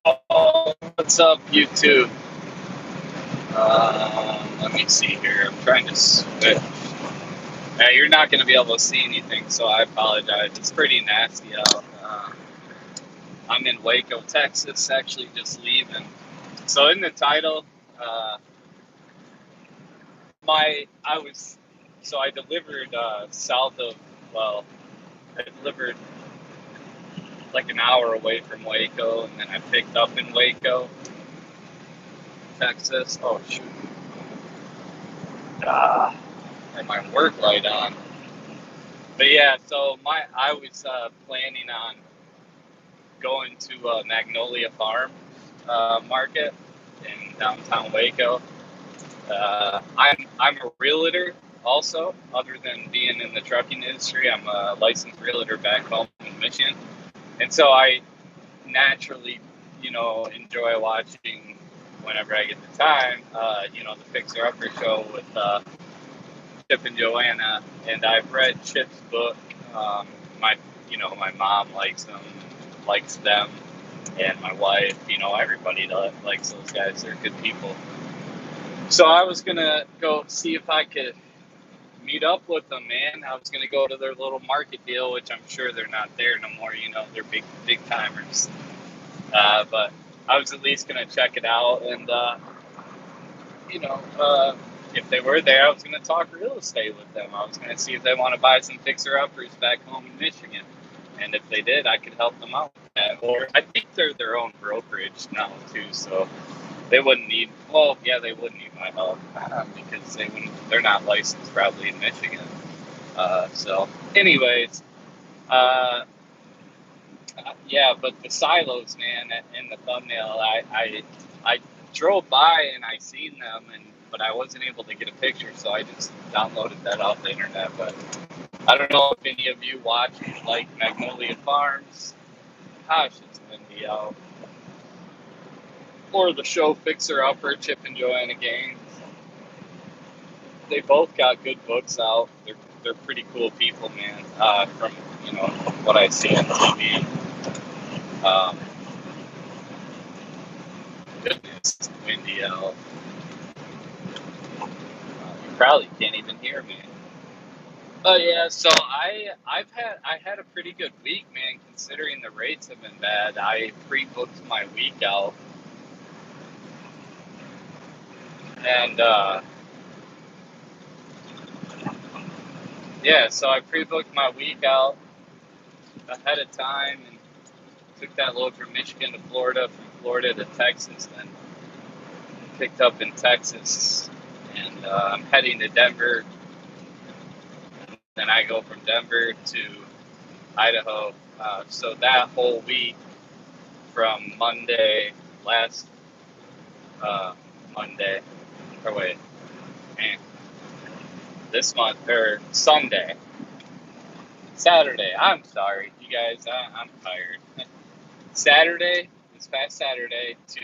Oh, what's up, YouTube? Let me see here. I'm trying to switch. You're not going to be able to see anything, so I apologize. It's pretty nasty out. I'm in Waco, Texas, actually just leaving. So in the title, uh, I delivered south of, well, I delivered like an hour away from Waco, and then I picked up in Waco, Texas. Oh shoot! Had my work light on. But yeah, so I was planning on going to Magnolia Farm Market in downtown Waco. I'm a realtor also. Other than being in the trucking industry, I'm a licensed realtor back home in Michigan, and so I naturally, enjoy watching whenever I get the time. The Fixer Upper show with Chip and Joanna, and I've read Chip's book. My, my mom likes them, and my wife. Everybody likes those guys. They're good people. So I was gonna go see if I could meet up with them, man. I was gonna go to their little market deal, which I'm sure they're not there no more. They're big timers. But I was at least gonna check it out, and if they were there, I was going to talk real estate with them. I was going to see if they want to buy some fixer-uppers back home in Michigan. And if they did, I could help them out with that. Or I think they're their own brokerage now, too, so they wouldn't need, they wouldn't need my help because they're not licensed probably in Michigan. So anyways, but the silos, man, in the thumbnail, I drove by and I seen them, but I wasn't able to get a picture, so I just downloaded that off the internet. But I don't know if any of you watch like Magnolia Farms. Gosh, it's windy out. Or the show Fixer Upper, Chip and Joanna Gaines. They both got good books out. They're pretty cool people, man. From what I see on TV. Goodness, it's windy out. You probably can't even hear me. Oh yeah, so I had a pretty good week, man. Considering the rates have been bad, I pre-booked my week out, and so I pre-booked my week out ahead of time and took that load from Michigan to Florida, from Florida to Texas, then picked up in Texas, and I'm heading to Denver. Then I go from Denver to Idaho. So that whole week from last Monday, or wait, man, this month, or Saturday, I'm sorry, you guys, I'm tired. This past Saturday to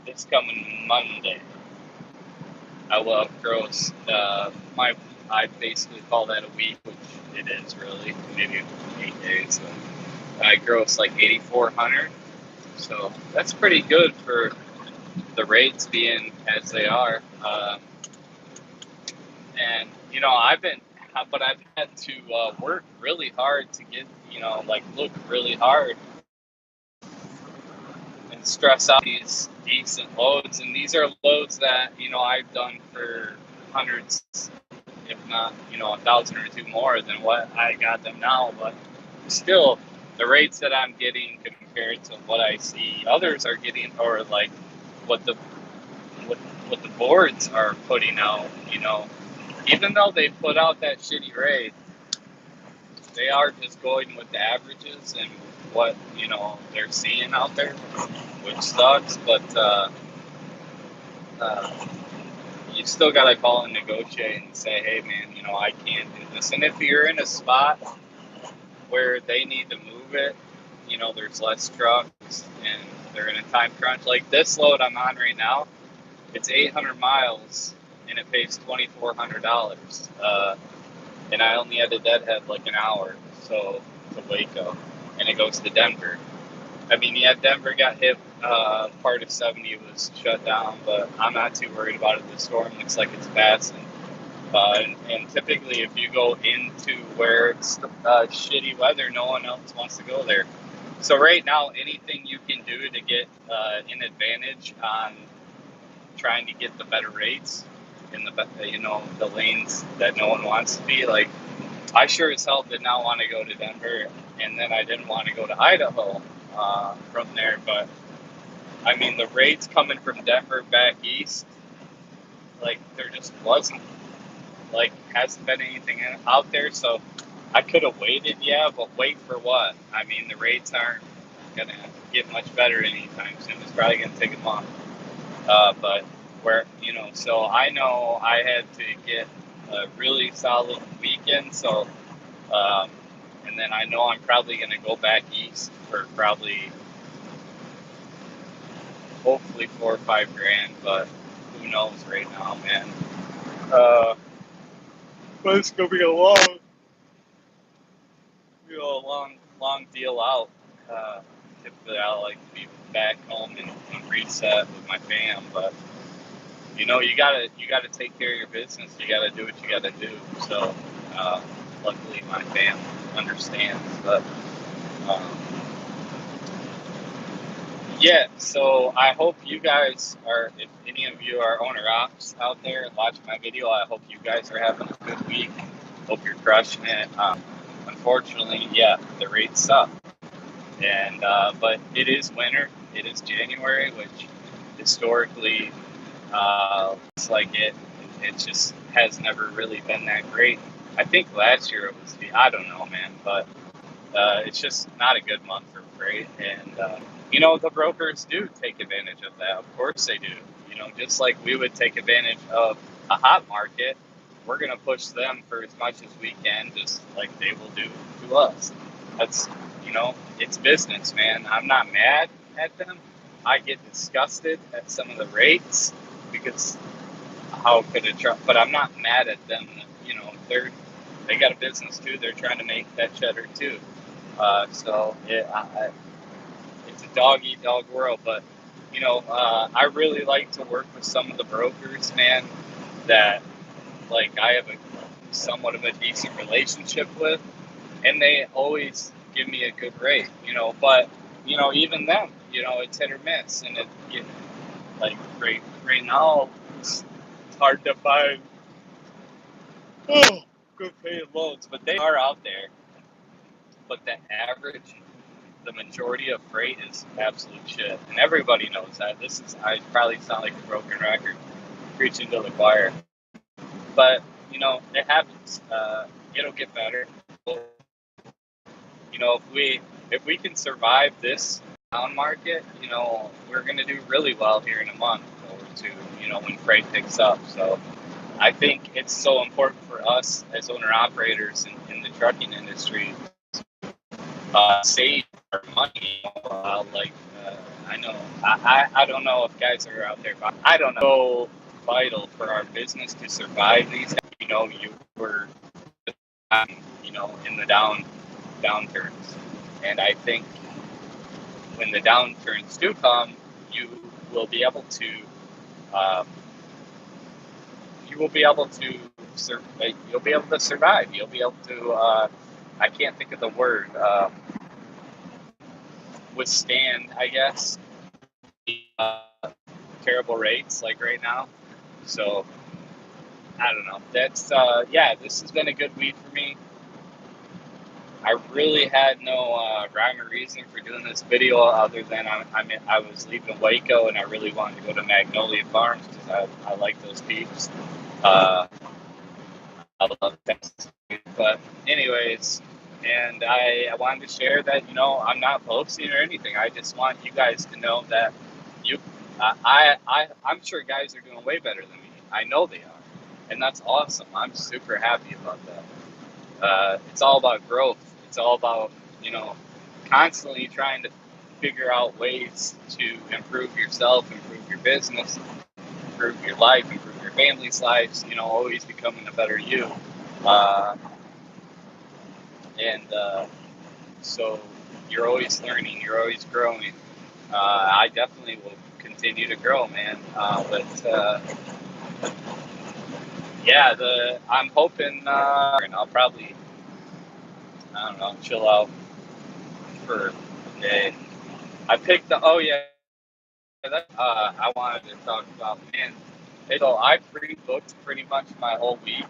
this coming Monday, I will have grossed, I basically call that a week, which it is really, maybe 8 days, so I grossed like 8,400, so that's pretty good for the rates being as they are. And I've had to work really hard to get, look really hard and stress out these decent loads. And these are loads that, I've done for hundreds, if not, 1,000 or two more than what I got them now. But still, the rates that I'm getting compared to what I see others are getting, or like what the boards are putting out, even though they put out that shitty rate, they are just going with the averages and what, they're seeing out there, which sucks, but you still got to call and negotiate and say, hey, man, I can't do this. And if you're in a spot where they need to move it, there's less trucks and they're in a time crunch, like this load I'm on right now, it's 800 miles and it pays $2,400. And I only had to deadhead like an hour, so to Waco. and it goes to Denver. I mean, yeah, Denver got hit. Part of 70 was shut down, but I'm not too worried about it. The storm looks like it's passing. And typically, if you go into where it's shitty weather, no one else wants to go there. So right now, anything you can do to get an advantage on trying to get the better rates in the lanes that no one wants to be, like, I sure as hell did not want to go to Denver, and then I didn't want to go to Idaho from there. But I mean, the rates coming from Denver back east, like, there just wasn't, like, hasn't been anything out there. So I could have waited, yeah, but wait for what? I mean, the rates aren't gonna get much better anytime soon. It's probably gonna take a month. But so I know I had to get a really solid weekend. So, and then I know I'm probably gonna go back east for probably, hopefully, 4 or 5 grand. But who knows right now, man? But it's gonna be a long deal out. Typically, I like to be back home and reset with my fam, but you gotta take care of your business. You gotta do what you gotta do. So, luckily, my fam understands. But yeah, so I hope you guys are. If any of you are owner ops out there watching my video, I hope you guys are having a good week. Hope you're crushing it. Unfortunately, yeah, the rates suck. And but it is winter. It is January, which historically looks like it just has never really been that great. I think last year it was I don't know, man, but it's just not a good month for freight. And the brokers do take advantage of that. Of course they do. Just like we would take advantage of a hot market, we're gonna push them for as much as we can, just like they will do to us. That's it's business, man. I'm not mad at them. I get disgusted at some of the rates because how could it try? But I'm not mad at them. They got a business too. They're trying to make that cheddar too. So it's a dog eat dog world. But I really like to work with some of the brokers, man, that like I have a somewhat of a decent relationship with, and they always give me a good rate, but even them, it's hit or miss, and like right now it's hard to find good paying loads, but they are out there. But the majority of freight is absolute shit, and everybody knows that. I probably sound like a broken record, preaching to the choir, but it happens. It'll get better. If we can survive this down market, we're going to do really well here in a month or two, when freight picks up. So I think it's so important for us as owner operators in the trucking industry save our money. I know, I don't know if guys are out there, but I don't know. So vital for our business to survive these. You were, in the downturns, and I think when the downturns do come, you will be able to, um, you'll be able to survive. You'll be able to. I can't think of the word. Withstand, I guess, uh, terrible rates like right now. So I don't know. That's This has been a good week for me. I really had no rhyme or reason for doing this video other than I was leaving Waco and I really wanted to go to Magnolia Farms because I like those peeps. I love Texas. But anyways, and I wanted to share that I'm not boasting or anything. I just want you guys to know that I'm sure guys are doing way better than me. I know they are, and that's awesome. I'm super happy about that. It's all about growth. It's all about, constantly trying to figure out ways to improve yourself, improve your business, improve your life, improve your family's lives, always becoming a better you. And so you're always learning, you're always growing. I definitely will continue to grow, man. But yeah, I'm hoping, and I'll probably, I don't know, chill out for a day. I picked the, oh yeah, I wanted to talk about, man. So I pre-booked pretty much my whole week,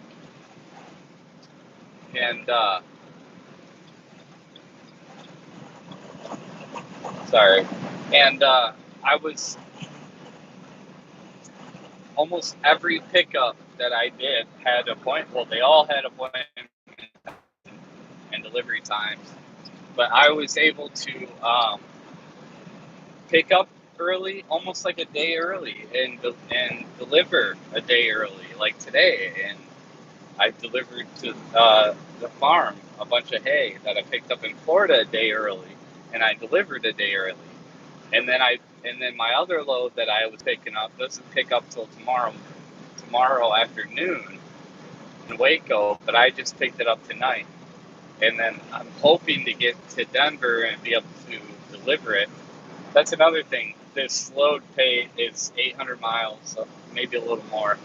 and sorry, and I was almost every pickup that I did had a point. Well, they all had appointment and delivery times, but I was able to pick up early, almost like a day early, and deliver a day early, like today. And I delivered to the farm a bunch of hay that I picked up in Florida a day early, and I delivered a day early. And then my other load that I was picking up doesn't pick up till tomorrow afternoon in Waco, but I just picked it up tonight. And then I'm hoping to get to Denver and be able to deliver it. That's another thing. This load pay is 800 miles, so maybe a little more.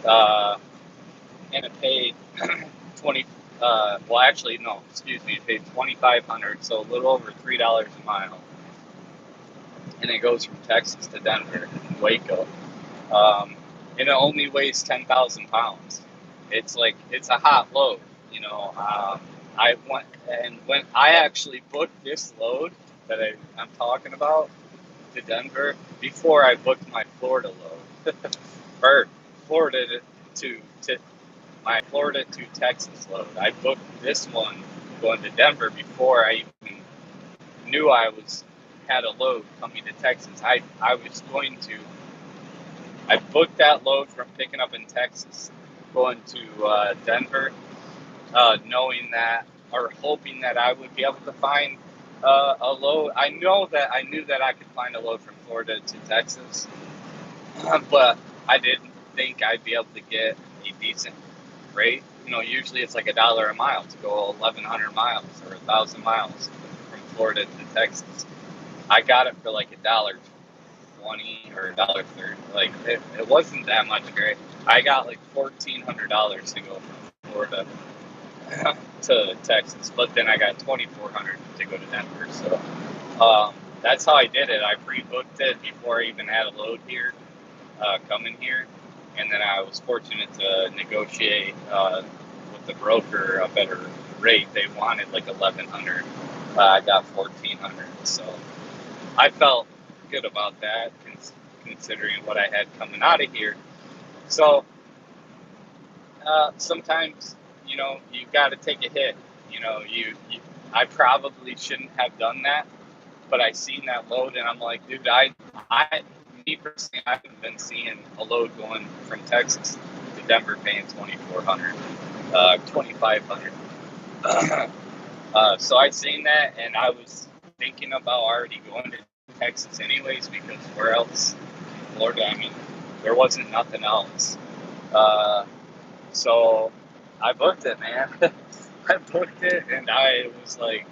Uh, and it paid 20. Well, actually, no. Excuse me. It paid 2,500, so a little over $3 a mile. And it goes from Texas to Denver, Waco. And it only weighs 10,000 pounds. It's a hot load, you know. I went and when I actually booked this load that I'm talking about to Denver before I booked my Florida load, or Florida to my Florida to Texas load. I booked this one going to Denver before I even knew I was had a load coming to Texas. I booked that load from picking up in Texas, going to Denver, knowing that or hoping that I would be able to find a load. I knew that I could find a load from Florida to Texas, but I didn't think I'd be able to get a decent rate. You know, usually it's like $1 a mile to go 1,100 miles or 1,000 miles from Florida to Texas. I got it for like $1.20 or $1.30. Like it wasn't that much great. I got like $1,400 to go from Florida to Texas, but then I got 2,400 to go to Denver. So that's how I did it. I pre-booked it before I even had a load here, coming here, and then I was fortunate to negotiate with the broker a better rate. They wanted like 1,100. I got 1,400. So I felt good about that, considering what I had coming out of here. So sometimes, you know, you got to take a hit. You know, I probably shouldn't have done that, but I seen that load and I'm like, dude, me personally, I haven't been seeing a load going from Texas to Denver paying 2,400, 2,500. So I seen that and I was thinking about already going to Texas anyways, because where else in Florida? I mean, there wasn't nothing else. So I booked it, man. I booked it, and I was like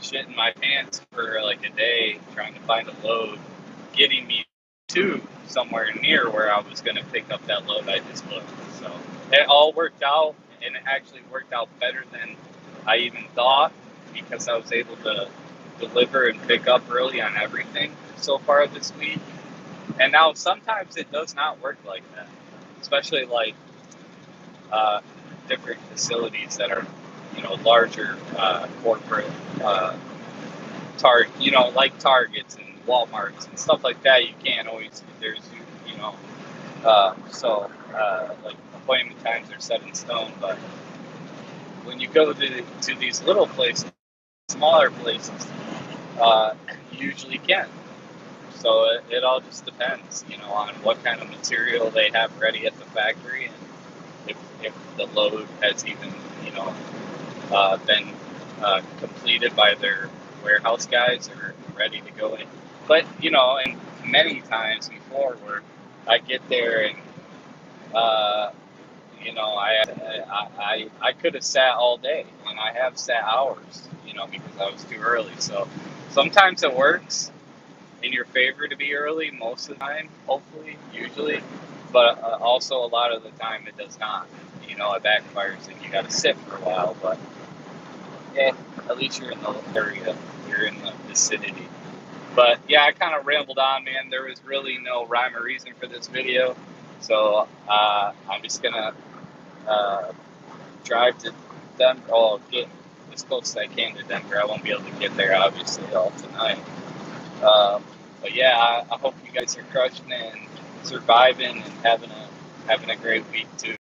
shitting my pants for like a day trying to find a load, getting me to somewhere near where I was going to pick up that load I just booked. So it all worked out, and it actually worked out better than I even thought, because I was able to deliver and pick up early on everything so far this week. And now sometimes it does not work like that, especially like uh, different facilities that are, you know, larger corporate, like Targets and Walmarts and stuff like that. You can't always, you know, like appointment times are set in stone. But when you go to these little places, smaller places, you usually can. So it all just depends, you know, on what kind of material they have ready at the factory, and if the load has even, you know, been completed by their warehouse guys or ready to go in. But, you know, and many times before where I get there and, you know, I could have sat all day, and I have sat hours, you because I was too early. So sometimes it works in your favor to be early, most of the time, hopefully, usually, but also a lot of the time it does not. It backfires and you got to sit for a while, but yeah, at least you're in the area, you're in the vicinity. But yeah, I kind of rambled on, man. There was really no rhyme or reason for this video, so I'm just gonna drive to Denver. Oh, get as close as I can to Denver. I won't be able to get there, obviously, all tonight. But yeah, I hope you guys are crushing it and surviving and having a great week too.